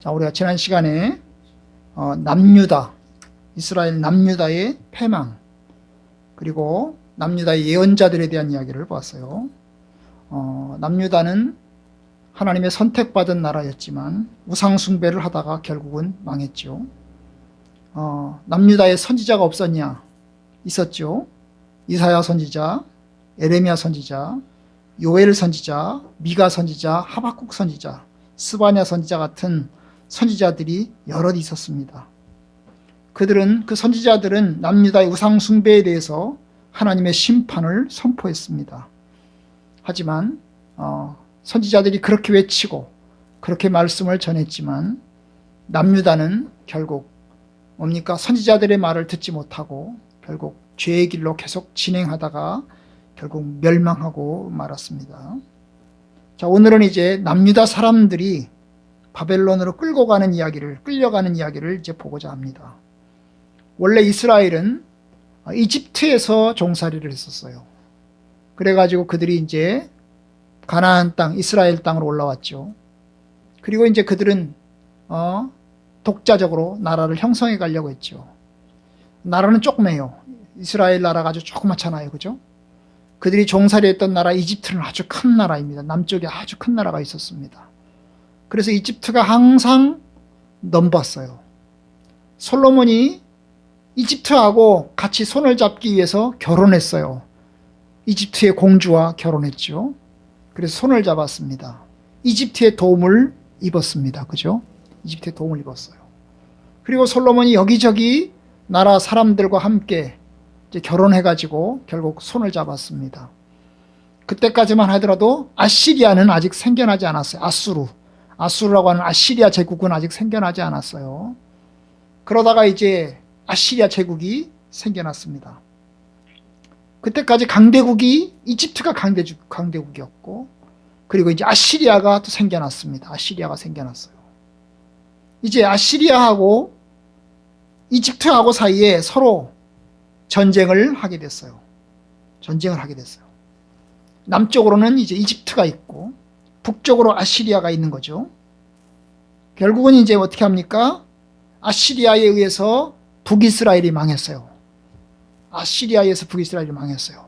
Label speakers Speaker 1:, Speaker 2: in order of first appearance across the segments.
Speaker 1: 자, 우리가 지난 시간에 남유다, 이스라엘 남유다의 패망, 그리고 남유다의 예언자들에 대한 이야기를 보았어요. 남유다는 하나님의 선택받은 나라였지만 우상 숭배를 하다가 결국은 망했죠. 남유다에 선지자가 없었냐? 있었죠. 이사야 선지자, 에레미야 선지자, 요엘 선지자, 미가 선지자, 하박국 선지자, 스바냐 선지자 같은 선지자들이 여럿 있었습니다. 그 선지자들은 남유다의 우상 숭배에 대해서 하나님의 심판을 선포했습니다. 하지만 선지자들이 그렇게 외치고 그렇게 말씀을 전했지만 남유다는 결국 뭡니까? 선지자들의 말을 듣지 못하고 결국 죄의 길로 계속 진행하다가 결국 멸망하고 말았습니다. 자, 오늘은 이제 남유다 사람들이 바벨론으로 끌려가는 이야기를 이제 보고자 합니다. 원래 이스라엘은 이집트에서 종살이를 했었어요. 그래가지고 그들이 이제 가나안 땅, 이스라엘 땅으로 올라왔죠. 그리고 이제 그들은 독자적으로 나라를 형성해 가려고 했죠. 나라는 조그매요. 이스라엘 나라가 아주 조그맣잖아요. 그죠? 그들이 종살이했던 나라 이집트는 아주 큰 나라입니다. 남쪽에 아주 큰 나라가 있었습니다. 그래서 이집트가 항상 넘봤어요. 솔로몬이 이집트하고 같이 손을 잡기 위해서 결혼했어요. 이집트의 공주와 결혼했죠. 그래서 손을 잡았습니다. 이집트의 도움을 입었습니다. 그죠? 이집트의 도움을 입었어요. 그리고 솔로몬이 여기저기 나라 사람들과 함께 이제 결혼해가지고 결국 손을 잡았습니다. 그때까지만 하더라도 아시리아는 아직 생겨나지 않았어요. 아수르라고 하는 아시리아 제국은 아직 생겨나지 않았어요. 그러다가 이제 아시리아 제국이 생겨났습니다. 그때까지 강대국이 이집트가 강대국이었고, 그리고 이제 아시리아가 또 생겨났습니다. 아시리아가 생겨났어요. 이제 아시리아하고 이집트하고 사이에 서로 전쟁을 하게 됐어요. 남쪽으로는 이제 이집트가 있고 북쪽으로 아시리아가 있는 거죠. 결국은 이제 어떻게 합니까? 아시리아에 의해서 북이스라엘이 망했어요.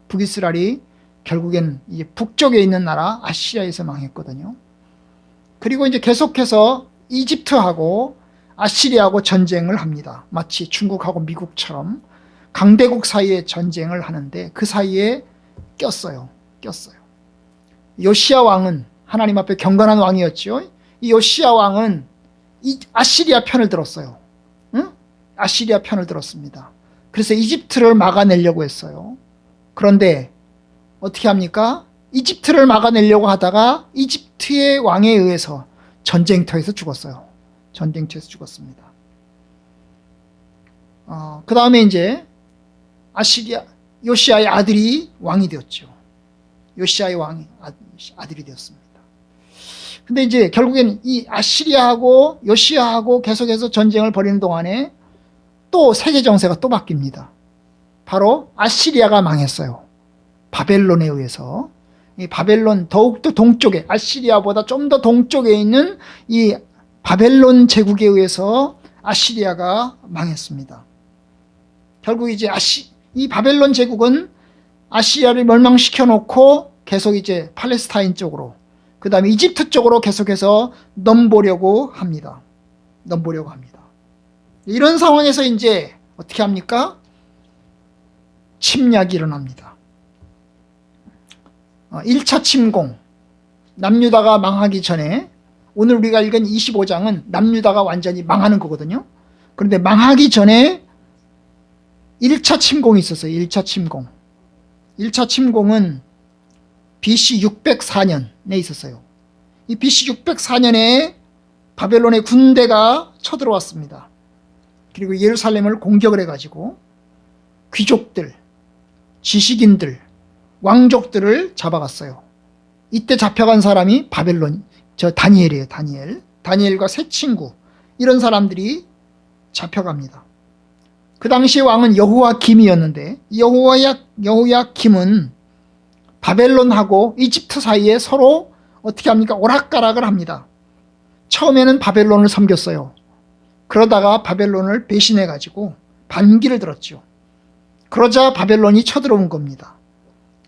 Speaker 1: 북이스라엘이 결국엔 이제 북쪽에 있는 나라 아시리아에서 망했거든요. 그리고 이제 계속해서 이집트하고 아시리아하고 전쟁을 합니다. 마치 중국하고 미국처럼 강대국 사이에 전쟁을 하는데 그 사이에 꼈어요. 요시야 왕은 하나님 앞에 경건한 왕이었죠. 이 요시야 왕은 이 아시리아 편을 들었어요. 아시리아 편을 들었습니다. 그래서 이집트를 막아내려고 했어요. 그런데 어떻게 합니까? 이집트를 막아내려고 하다가 이집트의 왕에 의해서 전쟁터에서 죽었어요. 죽었습니다. 그 다음에 이제 요시야의 아들이 왕이 되었죠. 요시야의 왕이 아들이 되었습니다. 근데 이제 결국엔 이 아시리아하고 요시야하고 계속해서 전쟁을 벌이는 동안에 또 세계 정세가 또 바뀝니다. 바로 아시리아가 망했어요. 바벨론에 의해서. 이 바벨론 더욱더 동쪽에, 아시리아보다 좀 더 동쪽에 있는 이 바벨론 제국에 의해서 아시리아가 망했습니다. 결국 이제 이 바벨론 제국은 아시리아를 멸망시켜 놓고 계속 이제 팔레스타인 쪽으로, 그 다음에 이집트 쪽으로 계속해서 넘보려고 합니다. 이런 상황에서 이제 어떻게 합니까? 침략이 일어납니다. 1차 침공, 남유다가 망하기 전에, 오늘 우리가 읽은 25장은 남유다가 완전히 망하는 거거든요. 그런데 망하기 전에 1차 침공이 있었어요. 1차 침공은 BC 604년에 있었어요. 이 BC 604년에 바벨론의 군대가 쳐들어왔습니다. 그리고 예루살렘을 공격을 해가지고 귀족들, 지식인들, 왕족들을 잡아갔어요. 이때 잡혀간 사람이 다니엘이에요. 다니엘과 세 친구, 이런 사람들이 잡혀갑니다. 그 당시 왕은 여호야김이었는데, 여호야김은 바벨론하고 이집트 사이에 서로 어떻게 합니까? 오락가락을 합니다. 처음에는 바벨론을 섬겼어요. 그러다가 바벨론을 배신해가지고 반기를 들었죠. 그러자 바벨론이 쳐들어온 겁니다.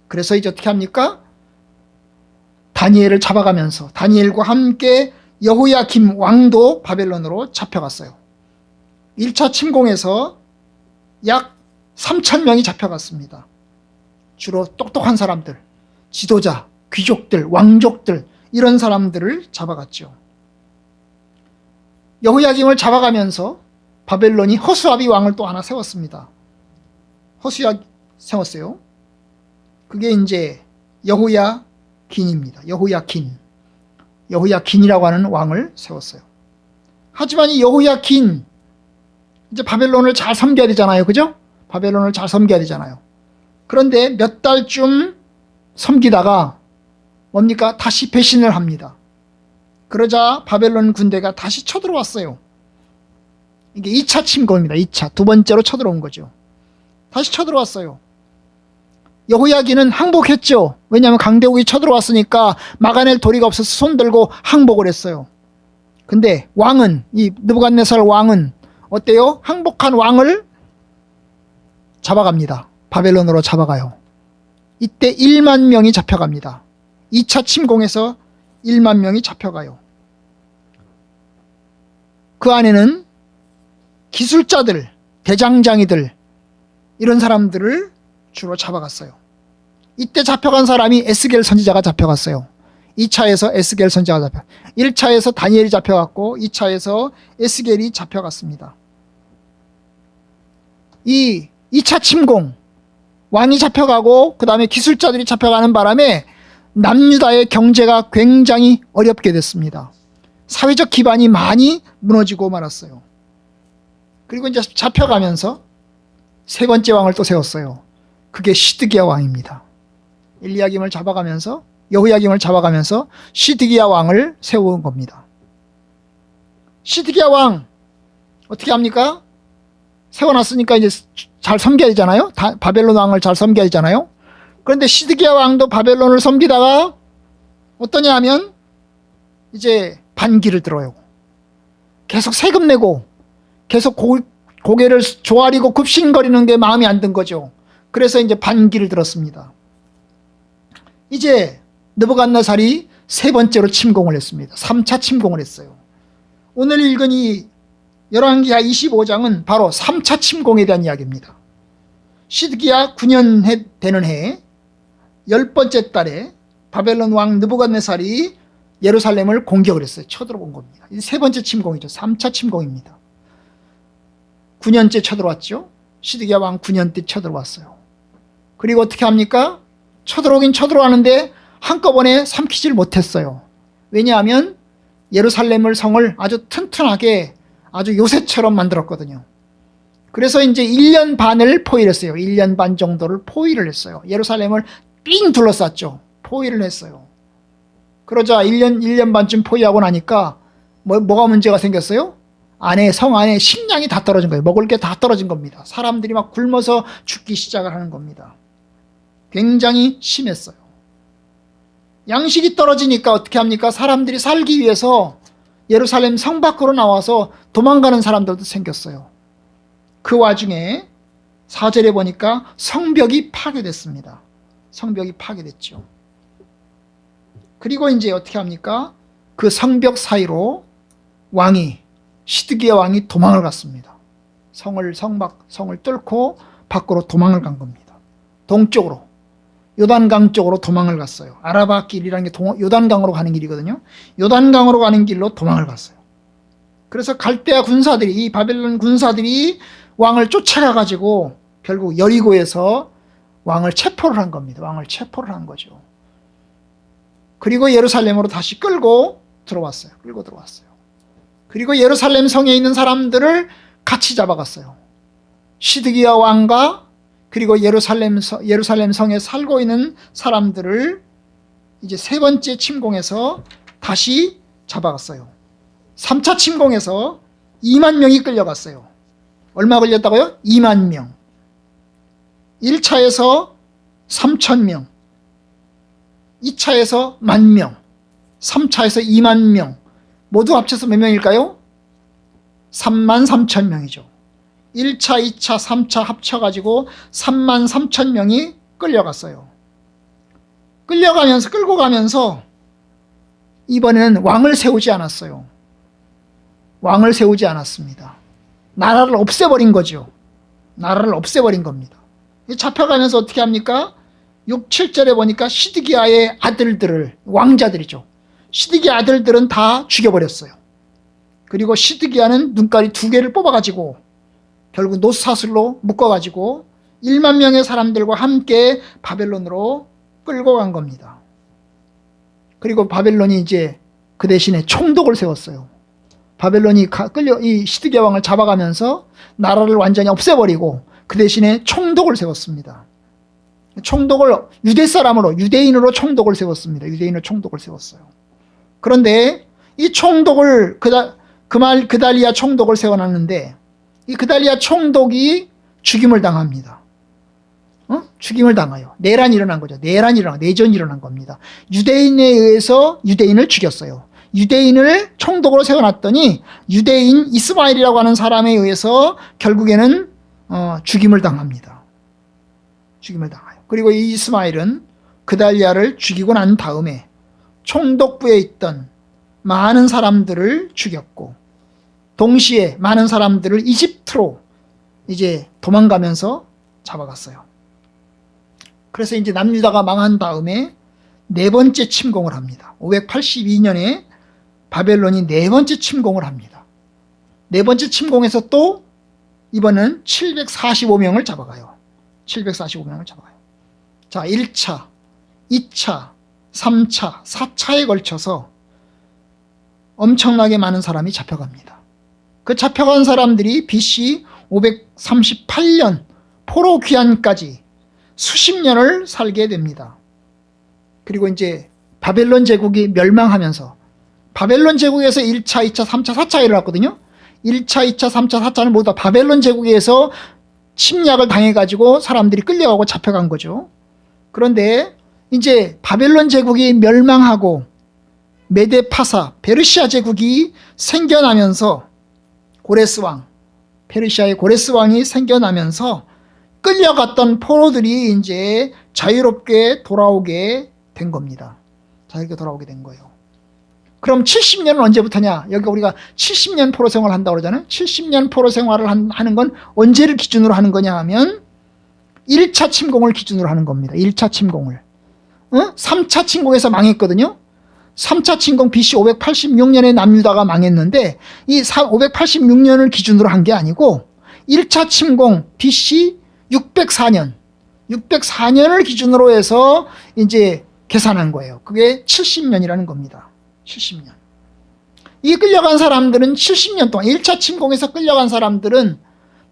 Speaker 1: 그래서 이제 어떻게 합니까? 다니엘을 잡아가면서 다니엘과 함께 여호야김 왕도 바벨론으로 잡혀갔어요. 1차 침공에서 약 3,000명이 잡혀갔습니다. 주로 똑똑한 사람들, 지도자, 귀족들, 왕족들 이런 사람들을 잡아갔죠. 여호야김을 잡아가면서 바벨론이 허수아비 왕을 또 하나 세웠습니다. 허수아 세웠어요. 그게 이제 여호야긴입니다. 여호야긴이라고 하는 왕을 세웠어요. 하지만 이 여호야긴 이제 바벨론을 잘 섬겨야 되잖아요. 그죠? 바벨론을 잘 섬겨야 되잖아요. 그런데 몇 달쯤 섬기다가 뭡니까? 다시 배신을 합니다. 그러자 바벨론 군대가 다시 쳐들어왔어요. 이게 2차 침공입니다. 2차. 두 번째로 쳐들어온 거죠. 다시 쳐들어왔어요. 여호야긴은 항복했죠. 왜냐하면 강대국이 쳐들어왔으니까 막아낼 도리가 없어서 손들고 항복을 했어요. 근데 왕은, 이 느부갓네살 왕은 어때요? 항복한 왕을 잡아갑니다. 바벨론으로 잡아가요. 이때 1만 명이 잡혀갑니다. 2차 침공에서 1만 명이 잡혀가요. 그 안에는 기술자들, 대장장이들 이런 사람들을 주로 잡아갔어요. 이때 잡혀간 사람이 에스겔 선지자가 잡혀갔어요. 2차에서 에스겔 선지자가 1차에서 다니엘이 잡혀갔고 2차에서 에스겔이 잡혀갔습니다. 이 2차 침공, 왕이 잡혀가고 그 다음에 기술자들이 잡혀가는 바람에 남유다의 경제가 굉장히 어렵게 됐습니다. 사회적 기반이 많이 무너지고 말았어요. 그리고 이제 잡혀가면서 세 번째 왕을 또 세웠어요. 그게 시드기야 왕입니다. 여호야김을 잡아가면서 시드기야 왕을 세운 겁니다. 시드기야 왕 어떻게 합니까? 세워놨으니까 이제 잘 섬겨야 되잖아요. 바벨론 왕을 잘 섬겨야 되잖아요. 그런데 시드기야 왕도 바벨론을 섬기다가 어떠냐 하면 이제 반기를 들어요. 계속 세금 내고 계속 고개를 조아리고 굽신거리는 게 마음에 안 든 거죠. 그래서 이제 반기를 들었습니다. 이제 느부갓네살이 세 번째로 침공을 했습니다. 3차 침공을 했어요. 오늘 읽은 이 열왕기하 25장은 바로 3차 침공에 대한 이야기입니다. 시드기야 9년 되는 해 10번째 달에 바벨론 왕 느부갓네살이 예루살렘을 공격을 했어요. 쳐들어온 겁니다. 이 세 번째 침공이죠. 3차 침공입니다. 9년째 쳐들어왔죠. 시드기야 왕 9년 때 쳐들어왔어요. 그리고 어떻게 합니까? 쳐들어오긴 쳐들어왔는데 한꺼번에 삼키질 못했어요. 왜냐하면 예루살렘을 성을 아주 튼튼하게 아주 요새처럼 만들었거든요. 그래서 이제 1년 반을 포위했어요. 1년 반 정도를 포위를 했어요. 예루살렘을 삥 둘러쌌죠. 포위를 했어요. 그러자 1년 반쯤 포위하고 나니까 뭐가 문제가 생겼어요? 성 안에 식량이 다 떨어진 거예요. 먹을 게 다 떨어진 겁니다. 사람들이 막 굶어서 죽기 시작을 하는 겁니다. 굉장히 심했어요. 양식이 떨어지니까 어떻게 합니까? 사람들이 살기 위해서 예루살렘 성 밖으로 나와서 도망가는 사람들도 생겼어요. 그 와중에 4절에 보니까 성벽이 파괴됐습니다. 성벽이 파괴됐죠. 그리고 이제 어떻게 합니까? 그 성벽 사이로 시드기야 왕이 도망을 갔습니다. 성을 뚫고 밖으로 도망을 간 겁니다. 동쪽으로 요단강 쪽으로 도망을 갔어요. 아라바 길이라는 게 요단강으로 가는 길이거든요. 요단강으로 가는 길로 도망을 갔어요. 그래서 갈대아 군사들이, 이 바벨론 군사들이 왕을 쫓아가가지고 결국 여리고에서 왕을 체포를 한 겁니다. 왕을 체포를 한 거죠. 그리고 예루살렘으로 다시 끌고 들어왔어요. 그리고 예루살렘 성에 있는 사람들을 같이 잡아갔어요. 시드기야 왕과 그리고 예루살렘 성에 살고 있는 사람들을 이제 세 번째 침공에서 다시 잡아갔어요. 3차 침공에서 2만 명이 끌려갔어요. 얼마 걸렸다고요? 2만 명. 1차에서 3,000명, 2차에서 10,000명, 3차에서 2만 명, 모두 합쳐서 몇 명일까요? 33,000명이죠. 1차, 2차, 3차 합쳐가지고 33,000명이 끌려갔어요. 끌고 가면서 이번에는 왕을 세우지 않았어요. 왕을 세우지 않았습니다. 나라를 없애버린 거죠. 나라를 없애버린 겁니다. 잡혀가면서 어떻게 합니까? 6, 7절에 보니까 시드기야의 아들들을, 왕자들이죠. 시드기야 아들들은 다 죽여버렸어요. 그리고 시드기야는 눈깔이 2개를 뽑아가지고 결국 노사슬로 묶어가지고 1만 명의 사람들과 함께 바벨론으로 끌고 간 겁니다. 그리고 바벨론이 이제 그 대신에 총독을 세웠어요. 바벨론이 이 시드기야 왕을 잡아가면서 나라를 완전히 없애버리고 그 대신에 총독을 세웠습니다. 총독을 유대인으로 총독을 세웠습니다. 유대인으로 총독을 세웠어요. 그런데 이 총독을 그달리아 총독을 세워놨는데 이 그달리아 총독이 죽임을 당합니다. 죽임을 당해요. 내란이 일어난 거죠. 내전이 일어난 겁니다. 유대인에 의해서 유대인을 죽였어요. 유대인을 총독으로 세워놨더니 유대인 이스마엘이라고 하는 사람에 의해서 결국에는 죽임을 당합니다. 죽임을 당해요. 그리고 이 이스마엘은 그달리아를 죽이고 난 다음에 총독부에 있던 많은 사람들을 죽였고 동시에 많은 사람들을 이집트로 이제 도망가면서 잡아갔어요. 그래서 이제 남유다가 망한 다음에 4번째 침공을 합니다. 582년에 바벨론이 4번째 침공을 합니다. 4번째 침공에서 또 이번은 745명을 잡아가요. 745명을 잡아가요. 자, 1차, 2차, 3차, 4차에 걸쳐서 엄청나게 많은 사람이 잡혀갑니다. 그 잡혀간 사람들이 BC 538년 포로 귀환까지 수십 년을 살게 됩니다. 그리고 이제 바벨론 제국이 멸망하면서 바벨론 제국에서 1차, 2차, 3차, 4차가 일어났거든요. 1차, 2차, 3차, 4차는 모두 다 바벨론 제국에서 침략을 당해가지고 사람들이 끌려가고 잡혀간 거죠. 그런데 이제 바벨론 제국이 멸망하고 메데파사, 페르시아 제국이 생겨나면서 페르시아의 고레스 왕이 생겨나면서 끌려갔던 포로들이 이제 자유롭게 돌아오게 된 겁니다. 자유롭게 돌아오게 된 거예요. 그럼 70년은 언제부터냐? 여기 우리가 70년 포로 생활을 한다고 그러잖아요. 70년 포로 생활을 하는 건 언제를 기준으로 하는 거냐 하면 1차 침공을 기준으로 하는 겁니다. 1차 침공을. 3차 침공에서 망했거든요. 3차 침공 BC 586년에 남유다가 망했는데 이 586년을 기준으로 한 게 아니고 1차 침공 BC 604년을 기준으로 해서 이제 계산한 거예요. 그게 70년이라는 겁니다. 70년. 이 끌려간 사람들은 70년 동안 1차 침공에서 끌려간 사람들은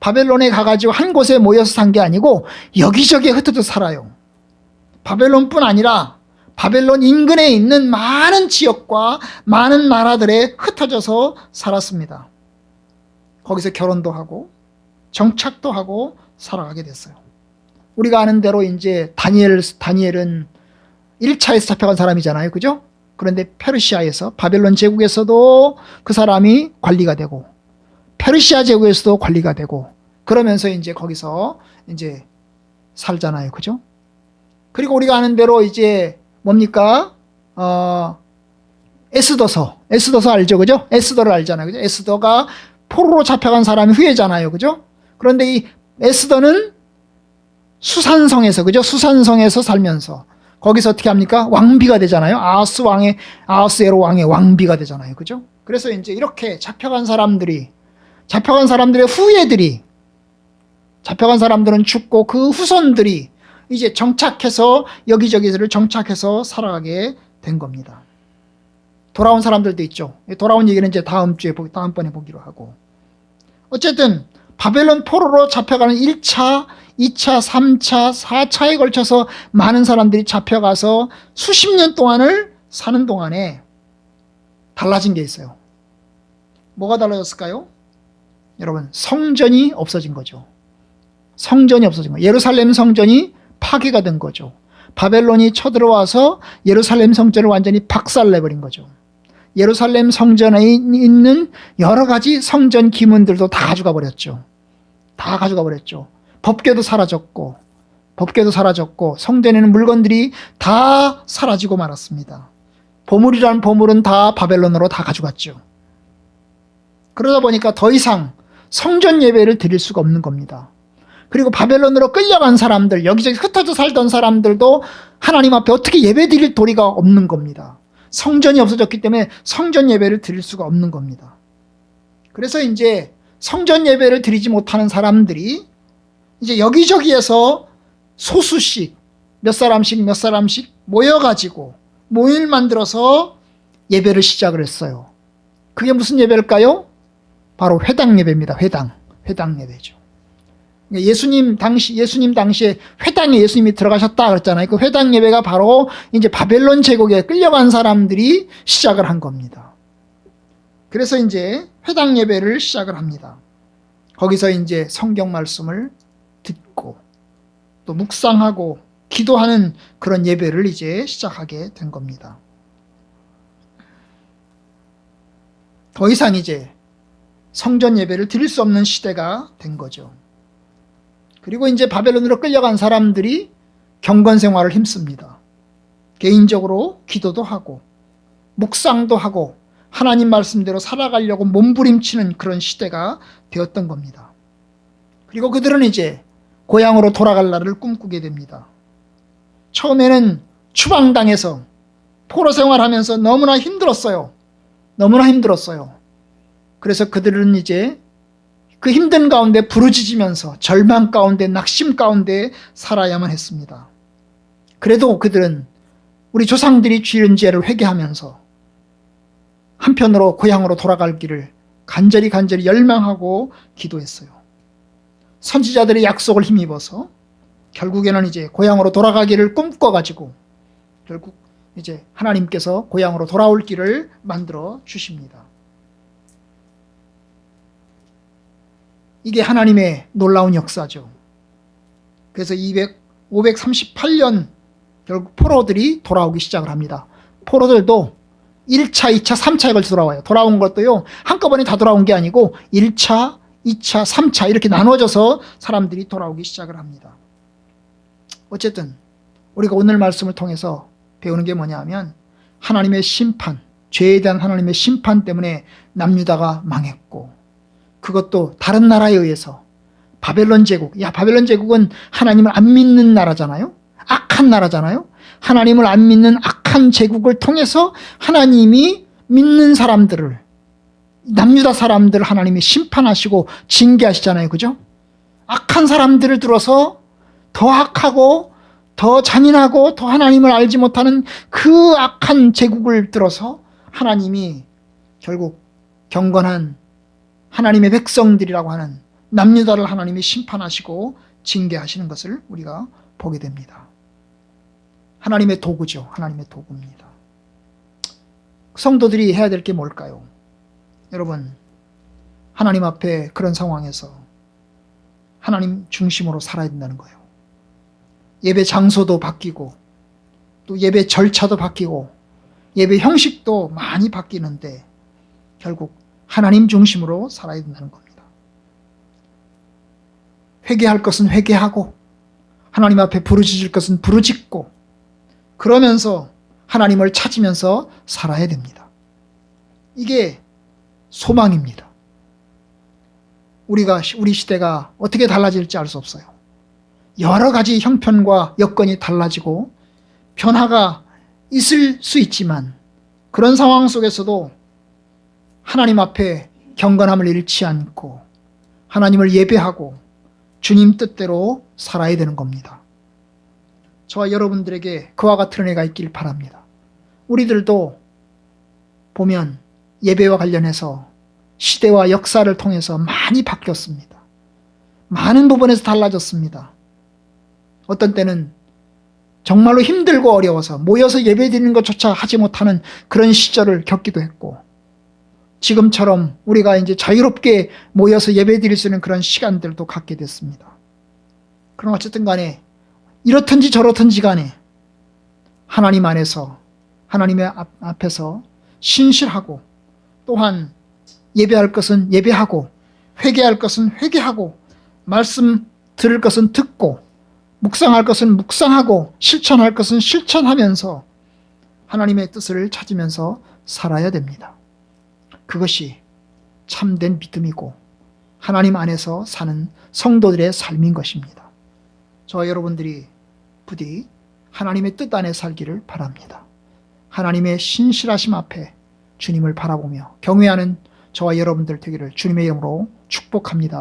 Speaker 1: 바벨론에 가가지고 한 곳에 모여서 산 게 아니고 여기저기에 흩어져 살아요. 바벨론뿐 아니라 바벨론 인근에 있는 많은 지역과 많은 나라들에 흩어져서 살았습니다. 거기서 결혼도 하고 정착도 하고 살아가게 됐어요. 우리가 아는 대로 이제 다니엘은 1차에서 잡혀간 사람이잖아요. 그죠? 그런데 페르시아에서 바벨론 제국에서도 그 사람이 관리가 되고 페르시아 제국에서도 관리가 되고 그러면서 이제 거기서 이제 살잖아요. 그죠? 그리고 우리가 아는 대로 이제 뭡니까? 에스더서 알죠? 그죠? 에스더를 알잖아요. 그죠? 에스더가 포로로 잡혀간 사람이 후예잖아요. 그죠? 그런데 이 에스더는 수산성에서, 그죠? 수산성에서 살면서 거기서 어떻게 합니까? 왕비가 되잖아요. 아하스에로 왕의 왕비가 되잖아요. 그죠? 그래서 이제 이렇게 잡혀간 사람들의 후예들이, 잡혀간 사람들은 죽고 그 후손들이 이제 정착해서 여기저기를 정착해서 살아가게 된 겁니다. 돌아온 사람들도 있죠. 돌아온 얘기는 이제 다음번에 보기로 하고. 어쨌든 바벨론 포로로 잡혀가는 1차, 2차, 3차, 4차에 걸쳐서 많은 사람들이 잡혀가서 수십 년 동안을 사는 동안에 달라진 게 있어요. 뭐가 달라졌을까요? 여러분, 성전이 없어진 거죠. 성전이 없어진 거예요. 예루살렘 성전이 파괴가 된 거죠. 바벨론이 쳐들어와서 예루살렘 성전을 완전히 박살내버린 거죠. 예루살렘 성전에 있는 여러 가지 성전 기문들도 다 가져가 버렸죠. 다 가져가 버렸죠. 법궤도 사라졌고 성전에 있는 물건들이 다 사라지고 말았습니다. 보물이라는 보물은 다 바벨론으로 다 가져갔죠. 그러다 보니까 더 이상 성전 예배를 드릴 수가 없는 겁니다. 그리고 바벨론으로 끌려간 사람들, 여기저기 흩어져 살던 사람들도 하나님 앞에 어떻게 예배 드릴 도리가 없는 겁니다. 성전이 없어졌기 때문에 성전 예배를 드릴 수가 없는 겁니다. 그래서 이제 성전 예배를 드리지 못하는 사람들이 이제 여기저기에서 소수씩 몇 사람씩 모여가지고 모임을 만들어서 예배를 시작을 했어요. 그게 무슨 예배일까요? 바로 회당 예배입니다. 회당 예배죠. 예수님 당시에 회당에 예수님이 들어가셨다 그랬잖아요. 그 회당 예배가 바로 이제 바벨론 제국에 끌려간 사람들이 시작을 한 겁니다. 그래서 이제 회당 예배를 시작을 합니다. 거기서 이제 성경 말씀을 듣고 또 묵상하고 기도하는 그런 예배를 이제 시작하게 된 겁니다. 더 이상 이제 성전 예배를 드릴 수 없는 시대가 된 거죠. 그리고 이제 바벨론으로 끌려간 사람들이 경건 생활을 힘씁니다. 개인적으로 기도도 하고 묵상도 하고 하나님 말씀대로 살아가려고 몸부림치는 그런 시대가 되었던 겁니다. 그리고 그들은 이제 고향으로 돌아갈 날을 꿈꾸게 됩니다. 처음에는 추방당해서 포로 생활하면서 너무나 힘들었어요. 그래서 그들은 이제 그 힘든 가운데 부르짖으면서 절망 가운데 낙심 가운데 살아야만 했습니다. 그래도 그들은 우리 조상들이 지은 죄를 회개하면서 한편으로 고향으로 돌아갈 길을 간절히 열망하고 기도했어요. 선지자들의 약속을 힘입어서 결국에는 이제 고향으로 돌아가기를 꿈꿔가지고 결국 이제 하나님께서 고향으로 돌아올 길을 만들어 주십니다. 이게 하나님의 놀라운 역사죠. 그래서 538년 결국 포로들이 돌아오기 시작을 합니다. 포로들도 1차, 2차, 3차에 걸쳐 돌아와요. 돌아온 것도요, 한꺼번에 다 돌아온 게 아니고 1차, 2차, 3차 이렇게 나눠져서 사람들이 돌아오기 시작을 합니다. 어쨌든 우리가 오늘 말씀을 통해서 배우는 게 뭐냐면 하나님의 심판, 죄에 대한 하나님의 심판 때문에 남유다가 망했고 그것도 다른 나라에 의해서 바벨론 제국, 바벨론 제국은 하나님을 안 믿는 나라잖아요. 악한 나라잖아요. 하나님을 안 믿는 악한 제국을 통해서 하나님이 믿는 사람들을, 남유다 사람들을 하나님이 심판하시고 징계하시잖아요. 그죠? 악한 사람들을 들어서 더 악하고 더 잔인하고 더 하나님을 알지 못하는 그 악한 제국을 들어서 하나님이 결국 경건한 하나님의 백성들이라고 하는 남유다를 하나님이 심판하시고 징계하시는 것을 우리가 보게 됩니다. 하나님의 도구죠. 하나님의 도구입니다. 성도들이 해야 될 게 뭘까요? 여러분, 하나님 앞에 그런 상황에서 하나님 중심으로 살아야 된다는 거예요. 예배 장소도 바뀌고 또 예배 절차도 바뀌고 예배 형식도 많이 바뀌는데 결국 하나님 중심으로 살아야 된다는 겁니다. 회개할 것은 회개하고 하나님 앞에 부르짖을 것은 부르짖고 그러면서 하나님을 찾으면서 살아야 됩니다. 이게 소망입니다. 우리 시대가 어떻게 달라질지 알 수 없어요. 여러 가지 형편과 여건이 달라지고 변화가 있을 수 있지만 그런 상황 속에서도 하나님 앞에 경건함을 잃지 않고 하나님을 예배하고 주님 뜻대로 살아야 되는 겁니다. 저와 여러분들에게 그와 같은 은혜가 있길 바랍니다. 우리들도 보면 예배와 관련해서 시대와 역사를 통해서 많이 바뀌었습니다. 많은 부분에서 달라졌습니다. 어떤 때는 정말로 힘들고 어려워서 모여서 예배드리는 것조차 하지 못하는 그런 시절을 겪기도 했고 지금처럼 우리가 이제 자유롭게 모여서 예배드릴 수 있는 그런 시간들도 갖게 됐습니다. 그럼 어쨌든 간에 이렇든지 저렇든지 간에 하나님 안에서 하나님의 앞에서 신실하고, 또한 예배할 것은 예배하고, 회개할 것은 회개하고, 말씀 들을 것은 듣고, 묵상할 것은 묵상하고, 실천할 것은 실천하면서 하나님의 뜻을 찾으면서 살아야 됩니다. 그것이 참된 믿음이고 하나님 안에서 사는 성도들의 삶인 것입니다. 저와 여러분들이 부디 하나님의 뜻 안에 살기를 바랍니다. 하나님의 신실하심 앞에 주님을 바라보며 경외하는 저와 여러분들 되기를 주님의 이름으로 축복합니다.